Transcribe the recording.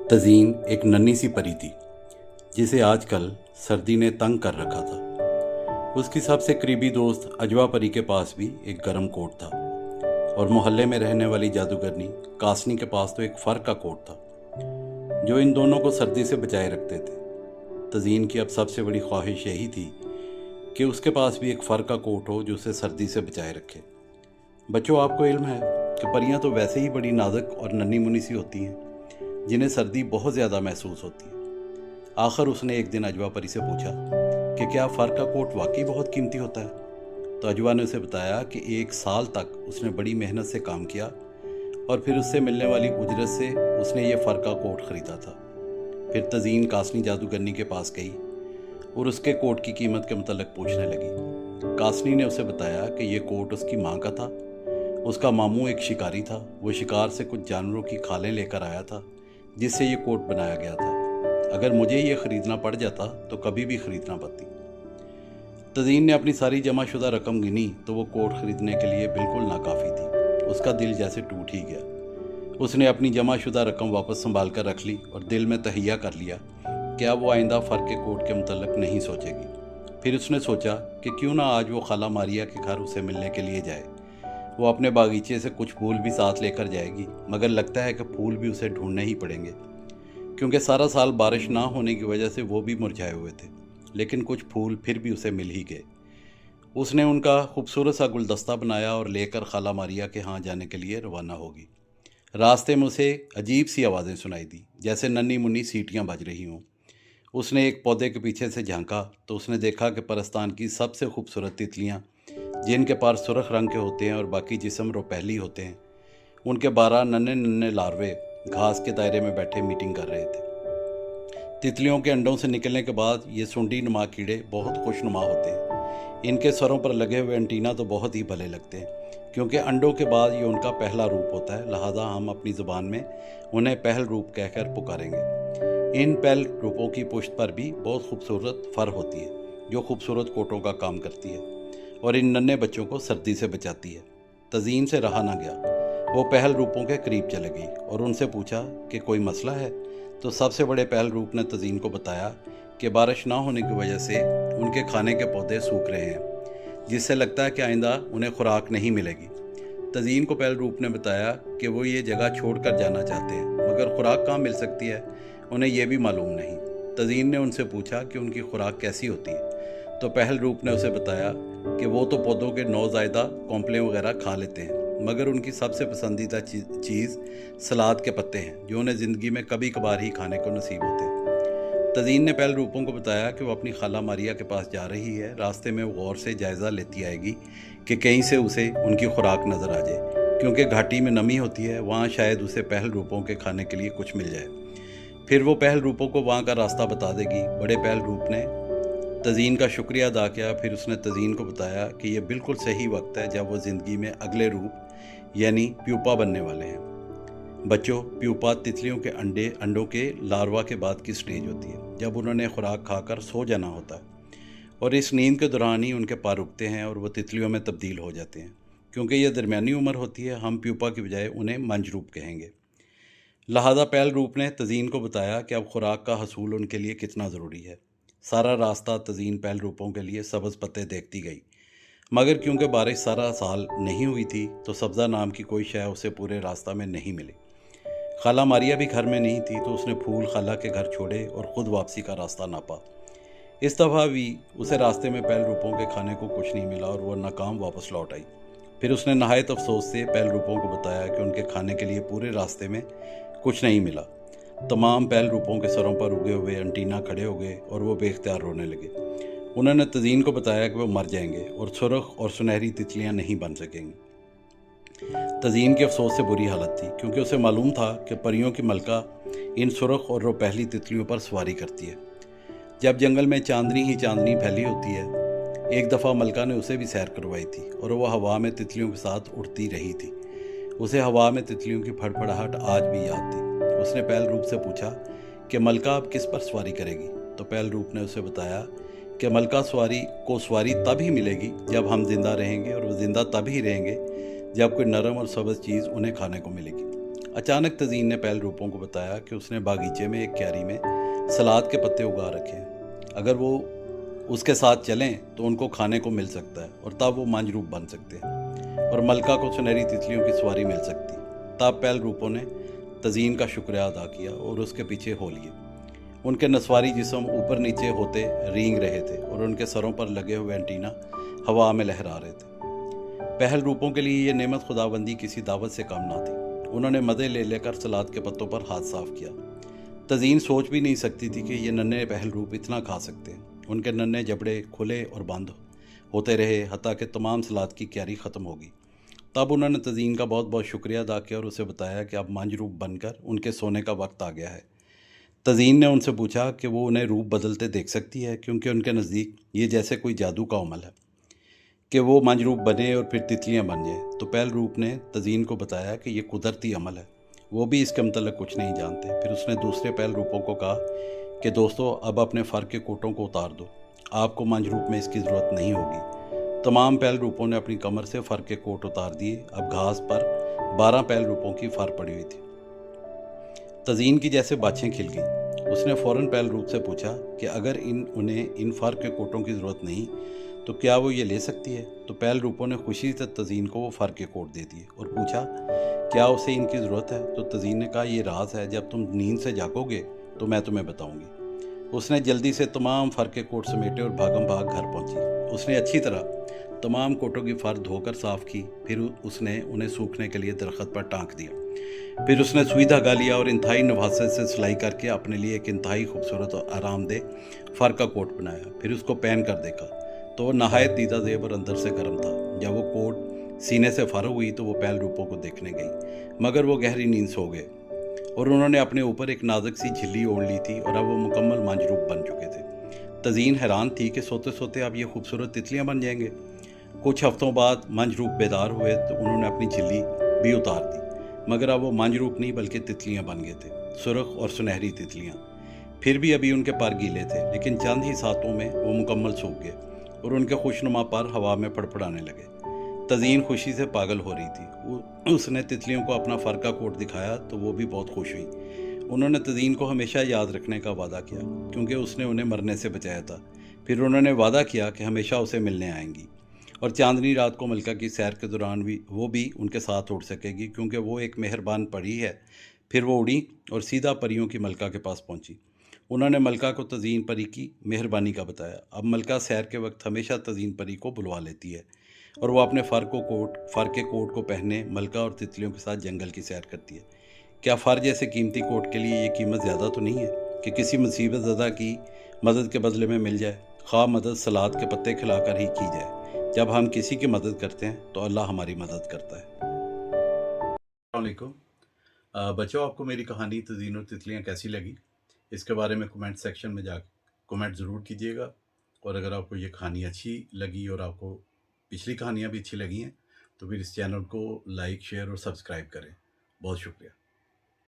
तज़ीन एक नन्ही सी परी थी जिसे आजकल सर्दी ने तंग कर रखा था। उसकी सबसे करीबी दोस्त अजवा परी के पास भी एक गर्म कोट था और मोहल्ले में रहने वाली जादूगरनी कासनी के पास तो एक फ़र का कोट था जो इन दोनों को सर्दी से बचाए रखते थे। तज़ीन की अब सबसे बड़ी ख्वाहिश यही थी कि उसके पास भी एक फ़र का कोट हो जो उसे सर्दी से बचाए रखे। बच्चों, आपको इल्म है कि परियां तो वैसे ही बड़ी नाजुक और नन्ही मुन्नी सी होती हैं जिन्हें सर्दी बहुत ज़्यादा महसूस होती है। आखिर उसने एक दिन अजवा परी से पूछा कि क्या फ़र का कोट वाकई बहुत कीमती होता है। तो अजवा ने उसे बताया कि 1 साल तक उसने बड़ी मेहनत से काम किया और फिर उससे मिलने वाली उजरत से उसने ये फ़र का कोट ख़रीदा था। फिर तज़ीन कासनी जादूगरनी के पास गई और उसके कोट की कीमत के मुतल्लिक़ पूछने लगी। कासनी ने उसे बताया कि ये कोट उसकी माँ का था। उसका मामू एक शिकारी था। वो शिकार से कुछ जानवरों की खालें लेकर आया था जिससे ये कोट बनाया गया था। अगर मुझे ये ख़रीदना पड़ जाता तो कभी भी ख़रीदना पड़ती। तज़ीन ने अपनी सारी जमा शुदा रकम गिनी तो वो कोट ख़रीदने के लिए बिल्कुल नाकाफ़ी थी। उसका दिल जैसे टूट ही गया। उसने अपनी जमा शुदा रकम वापस संभाल कर रख ली और दिल में तहिया कर लिया कि अब वो आइंदा फ़र के कोट के मुतल्लिक़ नहीं सोचेगी। फिर उसने सोचा कि क्यों ना आज वो खाला मारिया के घर उसे मिलने के लिए जाए। वो अपने बागीचे से कुछ फूल भी साथ लेकर जाएगी, मगर लगता है कि फूल भी उसे ढूंढने ही पड़ेंगे क्योंकि सारा साल बारिश ना होने की वजह से वो भी मुरझाए हुए थे। लेकिन कुछ फूल फिर भी उसे मिल ही गए। उसने उनका खूबसूरत सा गुलदस्ता बनाया और लेकर खाला मारिया के यहाँ जाने के लिए रवाना होगी। रास्ते में उसे अजीब सी आवाज़ें सुनाई दी, जैसे नन्ही मुन्नी सीटियाँ बज रही हों। उसने एक पौधे के पीछे से झांका तो उसने देखा कि परस्तान की सबसे खूबसूरत तितलियाँ, जिनके पर सुर्ख रंग के होते हैं और बाकी जिस्म रुपहली होते हैं, उनके 12 नन्हे नन्हे लार्वे घास के दायरे में बैठे मीटिंग कर रहे थे। तितलियों के अंडों से निकलने के बाद ये सुंडी नुमा कीड़े बहुत खुशनुमा होते हैं। इनके सरों पर लगे हुए एंटीना तो बहुत ही भले लगते हैं क्योंकि अंडों के बाद ये उनका पहला रूप होता है। लिहाजा हम अपनी ज़ुबान में उन्हें पहल रूप कहकर पुकारेंगे। इन पहल रूपों की पुश्त पर भी बहुत खूबसूरत फ़र होती है जो खूबसूरत कोटों का काम करती है और इन नन्हे बच्चों को सर्दी से बचाती है। तज़ीन से रहा ना गया। वो पहल रूपों के करीब चले गई और उनसे पूछा कि कोई मसला है। तो सबसे बड़े पहल रूप ने तज़ीन को बताया कि बारिश ना होने की वजह से उनके खाने के पौधे सूख रहे हैं, जिससे लगता है कि आइंदा उन्हें खुराक नहीं मिलेगी। तज़ीन को पहल रूप ने बताया कि वो ये जगह छोड़ कर जाना चाहते हैं, मगर खुराक कहाँ मिल सकती है उन्हें यह भी मालूम नहीं। तज़ीन ने उनसे पूछा कि उनकी खुराक कैसी होती है। तो पहल रूप ने उसे बताया कि वो तो पौधों के नौज़ायदा कॉम्पलें वगैरह खा लेते हैं, मगर उनकी सबसे पसंदीदा चीज़ सलाद के पत्ते हैं जो उन्हें ज़िंदगी में कभी कभार ही खाने को नसीब होते हैं। तज़ीन ने पहल रूपों को बताया कि वो अपनी खाला मारिया के पास जा रही है। रास्ते में वो गौर से जायज़ा लेती आएगी कि कहीं से उसे उनकी खुराक नज़र आ जाए, क्योंकि घाटी में नमी होती है, वहाँ शायद उसे पहल रूपों के खाने के लिए कुछ मिल जाए। फिर वो पहल रूपों को वहाँ का रास्ता बता देगी। बड़े पहल रूप ने तज़ीन का शुक्रिया अदा किया। फिर उसने तज़ीन को बताया कि यह बिल्कुल सही वक्त है जब वो ज़िंदगी में अगले रूप यानी प्यूपा बनने वाले हैं। बच्चों, प्यूपा तितलियों के अंडों के लार्वा के बाद की स्टेज होती है जब उन्होंने खुराक खाकर सो जाना होता है और इस नींद के दौरान ही उनके पर उगते हैं और वो तितलियों में तब्दील हो जाते हैं। क्योंकि यह दरमियानी उम्र होती है, हम प्यूपा की बजाय उन्हें मंजरूप कहेंगे। लिहाजा पहल रूप ने तज़ीन को बताया कि अब खुराक का हसूल उनके लिए कितना ज़रूरी है। सारा रास्ता तज़ीन पहल रूपों के लिए सब्ज़ पत्ते देखती गई, मगर क्योंकि बारिश सारा साल नहीं हुई थी तो सब्ज़ा नाम की कोई शय उसे पूरे रास्ता में नहीं मिली। खाला मारिया भी घर में नहीं थी तो उसने फूल खाला के घर छोड़े और ख़ुद वापसी का रास्ता नापा। इस दफ़ा भी उसे रास्ते में पहल रूपों के खाने को कुछ नहीं मिला और वह नाकाम वापस लौट आई। फिर उसने नहायत अफसोस से पहल रूपों को बताया कि उनके खाने के लिए पूरे रास्ते में कुछ नहीं मिला। तमाम पहल रूपों के सरों पर उगे हुए एंटीना खड़े हो गए और वो बेख्तियार रोने लगे। उन्होंने तज़ीन को बताया कि वो मर जाएंगे और सुर्ख और सुनहरी तितलियां नहीं बन सकेंगी। तज़ीन के अफसोस से बुरी हालत थी क्योंकि उसे मालूम था कि परियों की मलका इन सुर्ख और रुपहली तितलियों पर सवारी करती है। जब जंगल में चांदनी ही चांदनी फैली होती है, एक दफ़ा मलका ने उसे भी सैर करवाई थी और वह हवा में तितलियों के साथ उड़ती रही थी। उसे हवा में तितलियों की फड़फड़ाहट आज भी याद थी। उसने पहल रूप से पूछा कि मलका अब किस पर सवारी करेगी। तो पहल रूप ने उसे बताया कि मलका सवारी तब ही मिलेगी जब हम ज़िंदा रहेंगे, और वो ज़िंदा तब ही रहेंगे जब कोई नरम और सब्ज़ चीज़ उन्हें खाने को मिलेगी। अचानक तज़ीन ने पहल रूपों को बताया कि उसने बागीचे में एक क्यारी में सलाद के पत्ते उगा रखे हैं। अगर वो उसके साथ चलें तो उनको खाने को मिल सकता है, और तब वो मांझरूप बन सकते हैं और मलका को सुनहरी तितलियों की सवारी मिल सकती। तब पहल रूपों ने तज़ीन का शुक्रिया अदा किया और उसके पीछे हो लिए। उनके नस्वारी जिस्म ऊपर नीचे होते रेंग रहे थे और उनके सरों पर लगे हुए एंटीना हवा में लहरा रहे थे। पहल रूपों के लिए ये नेमत खुदाबंदी किसी दावत से कम ना थी। उन्होंने मज़े ले लेकर सलाद के पत्तों पर हाथ साफ किया। तज़ीन सोच भी नहीं सकती थी कि ये नन्हे पहल रूप इतना खा सकते हैं। उनके नन्हे जबड़े खुले और बंद होते रहे हत्ता कि तमाम सलाद की क्यारी ख़त्म होगी। तब उन्होंने तज़ीन का बहुत बहुत शुक्रिया अदा किया और उसे बताया कि अब मांझरूप बनकर उनके सोने का वक्त आ गया है। तज़ीन ने उनसे पूछा कि वो उन्हें रूप बदलते देख सकती है, क्योंकि उनके नज़दीक ये जैसे कोई जादू का अमल है कि वो मांझरूप बने और फिर तितलियां बन जाएं। तो पहल रूप ने तज़ीन को बताया कि ये कुदरती अमल है, वो भी इसके मतलब कुछ नहीं जानते। फिर उसने दूसरे पहल रूपों को कहा कि दोस्तों, अब अपने फ़र के कोटों को उतार दो, आपको मांझरूप में इसकी ज़रूरत नहीं होगी। तमाम पहल रूपों ने अपनी कमर से फ़र के कोट उतार दिए। अब घास पर 12 पहल रूपों की फ़र पड़ी हुई थी। तज़ीन की जैसे बाछें खिल गईं। उसने फ़ौरन पहल रूप से पूछा कि अगर उन्हें इन फ़र के कोटों की ज़रूरत नहीं तो क्या वो ये ले सकती है। तो पहल रूपों ने खुशी से तज़ीन को वो फ़र के कोट दे दिए और पूछा क्या उसे इनकी ज़रूरत है। तो तज़ीन ने कहा, ये राज है, जब तुम नींद से जागोगे तो मैं तुम्हें बताऊंगी। उसने जल्दी से तमाम फ़र के कोट समेटे और भागम भाग घर पहुंची। उसने अच्छी तरह तमाम कोटों की फ़र धोकर साफ़ की। फिर उसने उन्हें सूखने के लिए दरख्त पर टाँक दिया। फिर उसने सुई धागा लिया और इंतहाई नफासत से सिलाई करके अपने लिए एक इंतहाई खूबसूरत और आरामदेह फ़र का कोट बनाया। फिर उसको पहन कर देखा तो वो नहायत दीदा ज़ेब और अंदर से गर्म था। जब वो कोट सीने से फ़ारग हुई तो वो पहल रूपों को देखने गई, मगर वो गहरी नींद सो गए और उन्होंने अपने ऊपर एक नाजुक सी झिल्ली ओढ़ ली थी और अब वो मुकम्मल मांझरूप बन चुके थे। तज़ीन हैरान थी कि सोते सोते अब ये खूबसूरत तितलियां बन जाएंगे। कुछ हफ्तों बाद मांझरूप बेदार हुए तो उन्होंने अपनी झिल्ली भी उतार दी, मगर अब वो मांझरूप नहीं बल्कि तितलियां बन गए थे, सुर्ख और सुनहरी तितलियां। फिर भी अभी उनके पर गीले थे, लेकिन चंद ही सातों में वो मुकम्मल सूख गए और उनके खुशनुमा पर हवा में फड़फड़ाने लगे। तज़ीन खुशी से पागल हो रही थी। उसने तितलियों को अपना फ़र का कोट दिखाया तो वो भी बहुत खुश हुई। उन्होंने तज़ीन को हमेशा याद रखने का वादा किया, क्योंकि उसने उन्हें मरने से बचाया था। फिर उन्होंने वादा किया कि हमेशा उसे मिलने आएंगी और चांदनी रात को मलका की सैर के दौरान भी वो भी उनके साथ उड़ सकेगी, क्योंकि वो एक मेहरबान परी है। फिर वो उड़ी और सीधा परियों की मलका के पास पहुंची। उन्होंने मलका को तज़ीन परी की मेहरबानी का बताया। अब मलका सैर के वक्त हमेशा तज़ीन परी को बुलवा लेती है और वो अपने फ़र के कोट को पहने मलका और तितलियों के साथ जंगल की सैर करती है। क्या फ़र जैसे कीमती कोट के लिए ये कीमत ज़्यादा तो नहीं है कि किसी मुसीबत ज़दा की मदद के बदले में मिल जाए, ख़्वाह मदद सलाद के पत्ते खिलाकर ही की जाए। जब हम किसी की मदद करते हैं तो अल्लाह हमारी मदद करता है। अस्सलाम वालेकुम। बच्चों, आपको मेरी कहानी तज़ीन और तितलियाँ कैसी लगी, इसके बारे में कमेंट सेक्शन में जा कमेंट ज़रूर कीजिएगा। और अगर आपको ये कहानी अच्छी लगी और आपको पिछली कहानियाँ भी अच्छी लगी हैं तो फिर इस चैनल को लाइक, शेयर और सब्सक्राइब करें। बहुत शुक्रिया।